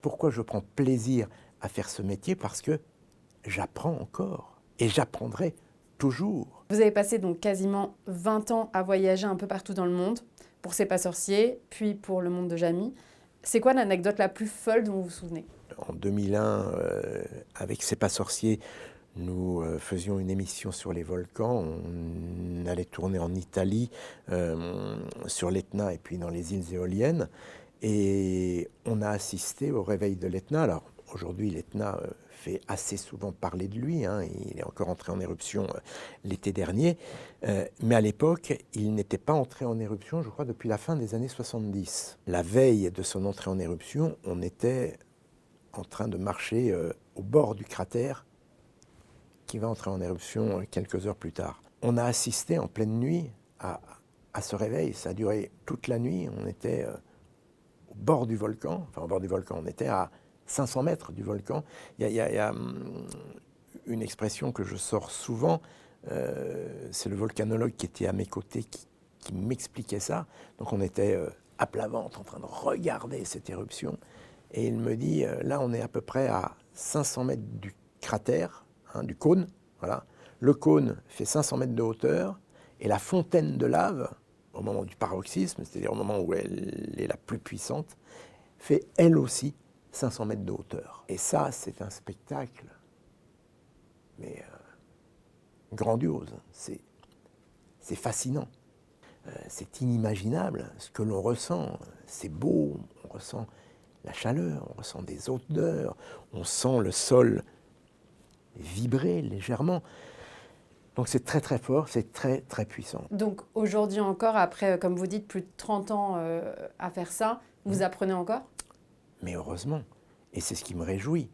Pourquoi je prends plaisir à faire ce métier? Parce que j'apprends encore et j'apprendrai toujours. Vous avez passé donc quasiment 20 ans à voyager un peu partout dans le monde, pour C'est pas sorcier, puis pour Le Monde de Jamie. C'est quoi l'anecdote la plus folle dont vous vous souvenez? En 2001, avec C'est pas sorcier, nous faisions une émission sur les volcans. On allait tourner en Italie, sur l'Etna et puis dans les îles éoliennes. Et on a assisté au réveil de l'Etna. Alors aujourd'hui, l'Etna fait assez souvent parler de lui, hein. Il est encore entré en éruption l'été dernier. Mais à l'époque, il n'était pas entré en éruption, je crois, depuis la fin des années 70. La veille de son entrée en éruption, on était en train de marcher au bord du cratère qui va entrer en éruption quelques heures plus tard. On a assisté en pleine nuit à ce réveil. Ça a duré toute la nuit. On était au bord du volcan. Enfin, au bord du volcan, on était à 500 mètres du volcan. Il y a une expression que je sors souvent. C'est le volcanologue qui était à mes côtés qui m'expliquait ça. Donc on était à plat ventre en train de regarder cette éruption. Et il me dit, là on est à peu près à 500 mètres du cratère, hein, du cône. Voilà. Le cône fait 500 mètres de hauteur et la fontaine de lave, au moment du paroxysme, c'est-à-dire au moment où elle est la plus puissante, fait elle aussi 500 mètres de hauteur. Et ça, c'est un spectacle, mais grandiose. C'est fascinant. C'est inimaginable ce que l'on ressent. C'est beau, on ressent la chaleur, on ressent des odeurs, on sent le sol vibrer légèrement. Donc c'est très très fort, c'est très très puissant. Donc aujourd'hui encore, après, comme vous dites, plus de 30 ans à faire ça, vous apprenez encore? Mais heureusement, et c'est ce qui me réjouit,